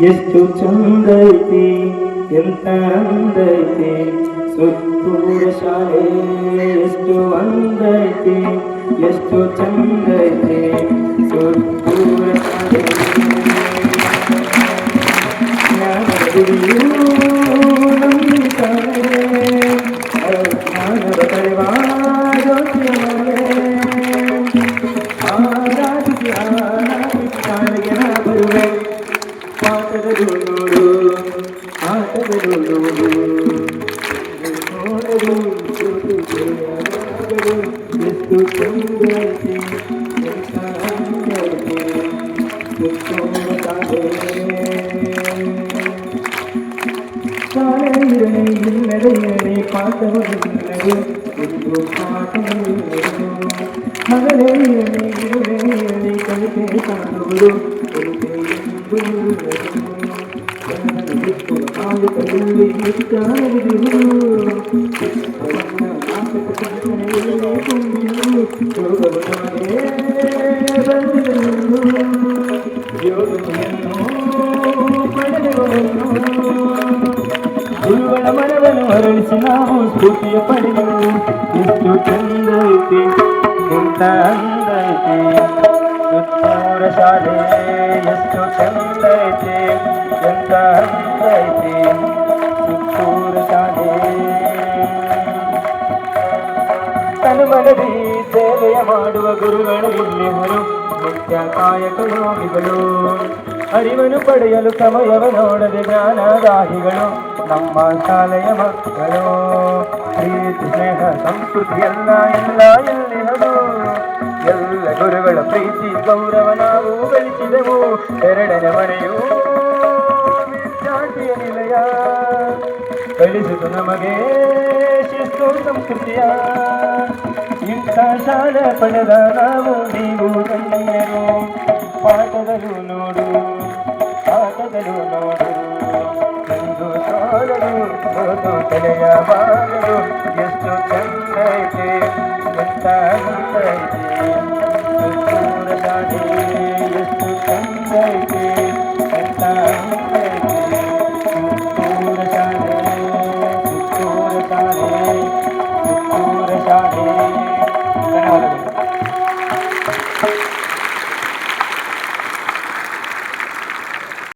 ಎಷ್ಟು ಚಂದೈತಿ ಎಂತ ಅಂದೈತಿ ಸುತ್ತೂರ ಶಾಲೆ ಎಷ್ಟು ಅಂದೈತಿ ಎಷ್ಟು ಚಂದೈತಿ ಸುತ್ತೂರ ಶಾಲೆ ಜ್ಞಾನಗುರಿಯೂ ನಂಬಿತಾಳೆ ಜ್ಞಾನದ ತಲೆವಾ ಜ್ಯೋತಿಯ ಮನೆ ಆರಾಧಿಸಿ ಶಾಲೆಗೆ ನಾ ಬರುವೆ ಪಾಠಗಳು ನೋಡು ಆಟಗಳು ನೋಡು ನೋಡಲು ಎಷ್ಟು ಚಂದೈತಿ ಎಂತ ಅಂದೈತಿ ಸುತ್ತೂರ ಶಾಲೆಯಿರಲಿ ಇಲ್ಲದೆಯೇ ಪಾಠವಿಲ್ಲದೆ ಒಂದು ಪಾಠವಿಲ್ಲದು ಹಗಲೇ ಇರಲಿ ಇರುವೆಯಲ್ಲಿ ಕಲಿತೆ ಕಾಣುವುದು ಬಿಟ್ಟು ಆಯುಧದಲ್ಲಿ ವಿಚಾರವಿದು ಗುರುಗಳ ಮನವನ್ನು ಹರಳಿಸಿ ನಾವು ಸ್ಫೂರ್ತಿಯ ಪಡೆದೆವು ಎಷ್ಟು ಚಂದೈತಿ ಎಂತ ಅಂದೈತಿ ಸುತ್ತೂರ ಶಾಲೆ ಎಷ್ಟು ಚಂದೈತಿ ಎಂತ ಅಂದೈತಿ ಸುತ್ತೂರ ಶಾಲೆ ತನುಮನದಿ ಸೇವೆಯ ಮಾಡುವ ಗುರುಗಳು ಇಲ್ಲಿ ಹೊರು ನಿತ್ಯ ಕಾಯಕ ಯೋಗಿಗಳು ಅರಿವನ್ನು ಪಡೆಯಲು ಸಮಯವ ನೋಡದೆ ಜ್ಞಾನದಾಹಿಗಳು ನಮ್ಮ ಶಾಲೆಯ ಮಕ್ಕಳು ಪ್ರೀತಿ ಸ್ನೇಹ ಸಂಸ್ಕೃತಿ ಎಲ್ಲ ಎಲ್ಲಿಹದು ಎಲ್ಲ ಗುರುಗಳ ಪ್ರೀತಿ ಗೌರವ ನಾವು ಗಳಿಸಿದೆವು ಎರಡನೇ ಮನೆಯು ವಿದ್ಯಾರ್ಥಿಯ ನಿಲಯ ಕಳಿಸಿತು ನಮಗೆ ಶಿಸ್ತು ಸಂಸ್ಕೃತಿಯ ಇಂಥ ಶಾಲೆ ಪಡೆದ ನಾವು ನೀವು ಗಣ್ಯರು ಪಾಠದಲ್ಲೂ ನೋಡು ಆಟದಲ್ಲೂ ನೋಡು ಎಂದು ಸೋಲಲು ತಲೆಯ ಬಾಗ